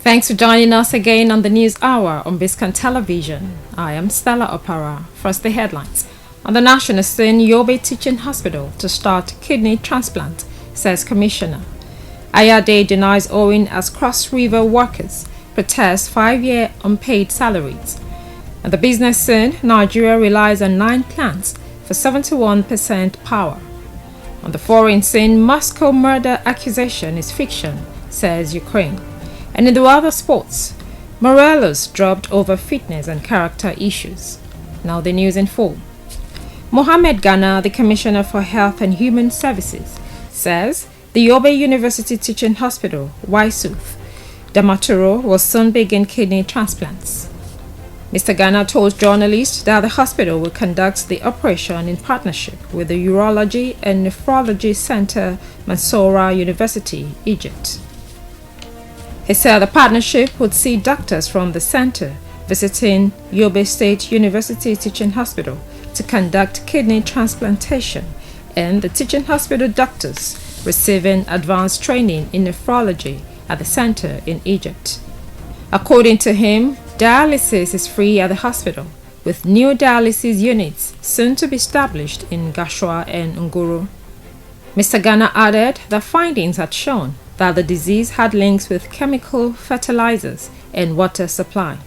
Thanks for joining us again on the News Hour on BISCON Television. I am Stella Opara. First, the headlines. On the national scene, Yobe Teaching Hospital to start kidney transplant, says Commissioner. Ayade denies owing as Cross River workers protest 5-year unpaid salaries. On the business scene, Nigeria relies on 9 plants for 71% power. On the foreign scene, Moscow murder accusation is fiction, says Ukraine. And in the other sports, Morelos dropped over fitness and character issues. Now the news in full. Mohammed Ghana, the Commissioner for Health and Human Services, says the Yobe University Teaching Hospital, YSUF, Damaturu, will soon begin kidney transplants. Mr. Ghana told journalists that the hospital will conduct the operation in partnership with the Urology and Nephrology Center, Mansoura University, Egypt. He said the partnership would see doctors from the center visiting Yobe State University Teaching Hospital to conduct kidney transplantation, and the teaching hospital doctors receiving advanced training in nephrology at the center in Egypt. According to him, dialysis is free at the hospital, with new dialysis units soon to be established in Gashua and Nguru. Mr. Ghana added that findings had shown that the disease had links with chemical fertilizers and water supply.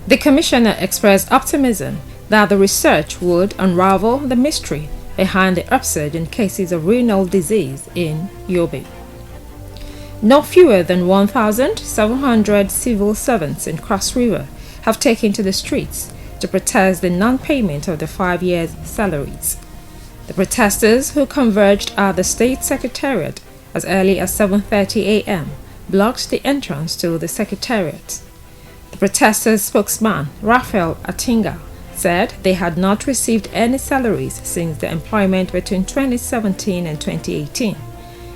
The Commissioner expressed optimism that the research would unravel the mystery behind the upsurge in cases of renal disease in Yobe. No fewer than 1,700 civil servants in Cross River have taken to the streets to protest the non-payment of the 5 years' salaries. The protesters, who converged at the State Secretariat as early as 7:30 a.m., blocked the entrance to the Secretariat. The protesters' spokesman, Raphael Atinga, said they had not received any salaries since their employment between 2017 and 2018.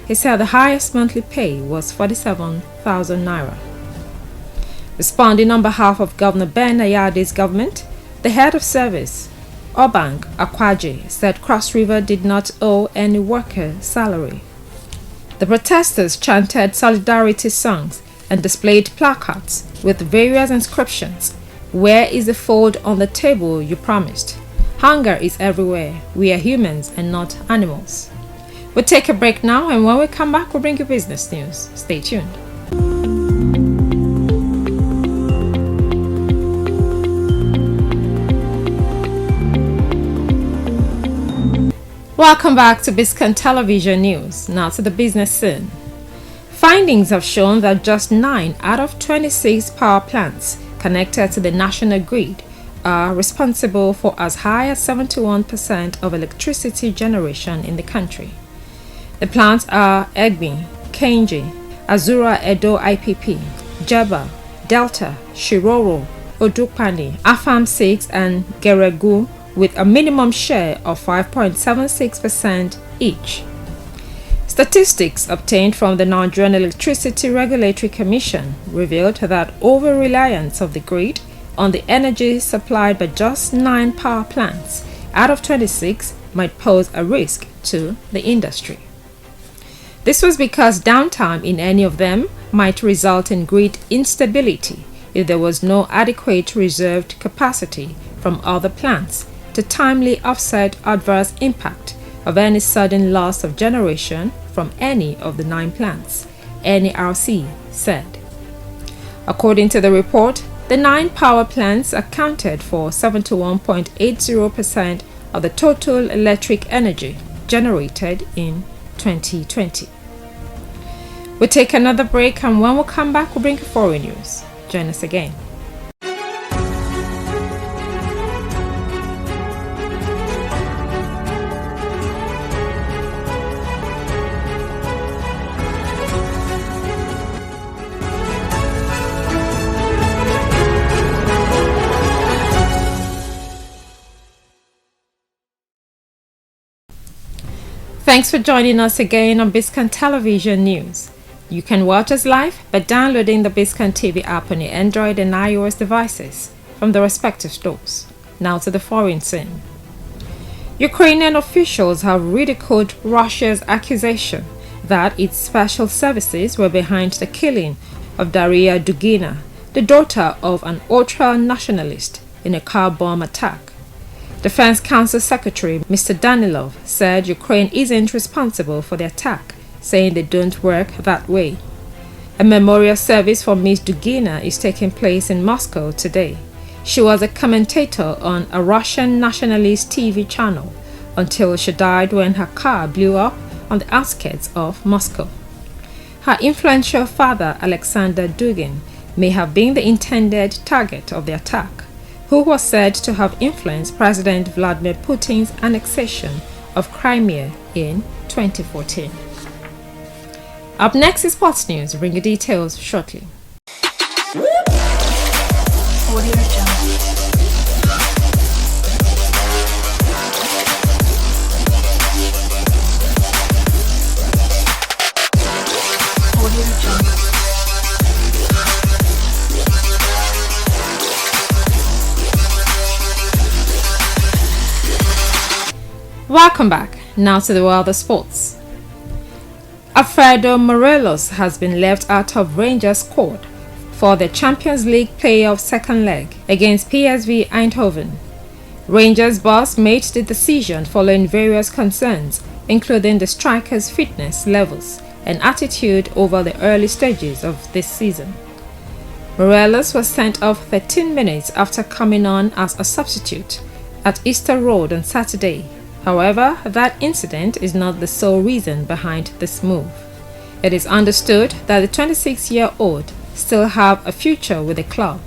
He said the highest monthly pay was 47,000 naira. Responding on behalf of Governor Ben Ayade's government, the head of service, Obang Akwaje, said Cross River did not owe any worker salary. The protesters chanted solidarity songs and displayed placards with various inscriptions. Where is the food on the table you promised? Hunger is everywhere. We are humans and not animals. We'll take a break now, and when we come back, we'll bring you business news. Stay tuned. Welcome back to BISCON Television News. Now to the business scene. Findings have shown that just 9 out of 26 power plants connected to the national grid are responsible for as high as 71% of electricity generation in the country. The plants are Egbin, Kenji, Azura Edo IPP, Jeba, Delta, Shiroro, Odukpani, Afam 6 and Geregu, with a minimum share of 5.76% each. Statistics obtained from the Nigerian Electricity Regulatory Commission revealed that over-reliance of the grid on the energy supplied by just 9 power plants out of 26 might pose a risk to the industry. This was because downtime in any of them might result in grid instability if there was no adequate reserved capacity from other plants to timely offset adverse impact of any sudden loss of generation from any of the 9 plants, NERC said. According to the report, the 9 power plants accounted for 71.80% of the total electric energy generated in 2020. We'll take another break, and when we come back, we'll bring you foreign news. Join us again. Thanks for joining us again on BISCON Television News. You can watch us live by downloading the BISCON TV app on your Android and iOS devices from the respective stores. Now to the foreign scene. Ukrainian officials have ridiculed Russia's accusation that its special services were behind the killing of Daria Dugina, the daughter of an ultra-nationalist, in a car bomb attack. Defense Council Secretary Mr. Danilov said Ukraine isn't responsible for the attack, saying they don't work that way. A memorial service for Ms. Dugina is taking place in Moscow today. She was a commentator on a Russian nationalist TV channel until she died when her car blew up on the outskirts of Moscow. Her influential father, Alexander Dugin, may have been the intended target of the attack, who was said to have influenced President Vladimir Putin's annexation of Crimea in 2014. Up next is sports news. Bring you details shortly. Welcome back. Now to the world of sports. Alfredo Morelos has been left out of Rangers' squad for the Champions League playoff second leg against PSV Eindhoven. Rangers boss made the decision following various concerns, including the striker's fitness levels and attitude over the early stages of this season. Morelos was sent off 13 minutes after coming on as a substitute at Easter Road on Saturday. However, that incident is not the sole reason behind this move. It is understood that the 26-year-old still have a future with the club,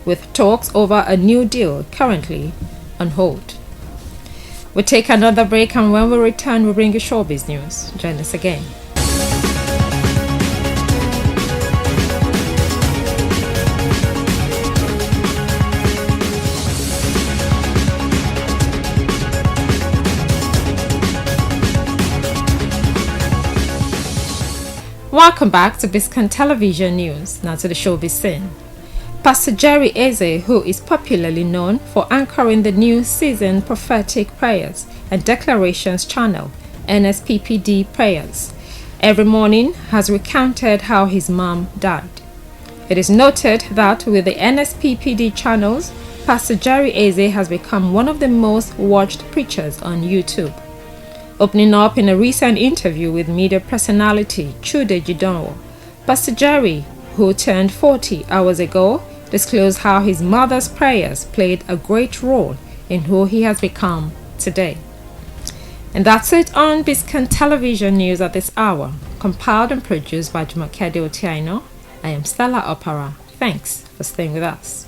with talks over a new deal currently on hold. We'll take another break, and when we return, we'll bring you showbiz news. Join us again. Welcome back to BISCON Television News. Now to the showbiz scene. Pastor Jerry Eze, who is popularly known for anchoring the new season prophetic prayers and declarations channel, NSPPD Prayers, every morning has recounted how his mom died. It is noted that with the NSPPD channels, Pastor Jerry Eze has become one of the most watched preachers on YouTube. Opening up in a recent interview with media personality Chude Jidonwo, Pastor Jerry, who turned 40 hours ago, disclosed how his mother's prayers played a great role in who he has become today. And that's it on BISCON Television News at this hour, compiled and produced by Jumakede Otiaino. I am Stella Opera. Thanks for staying with us.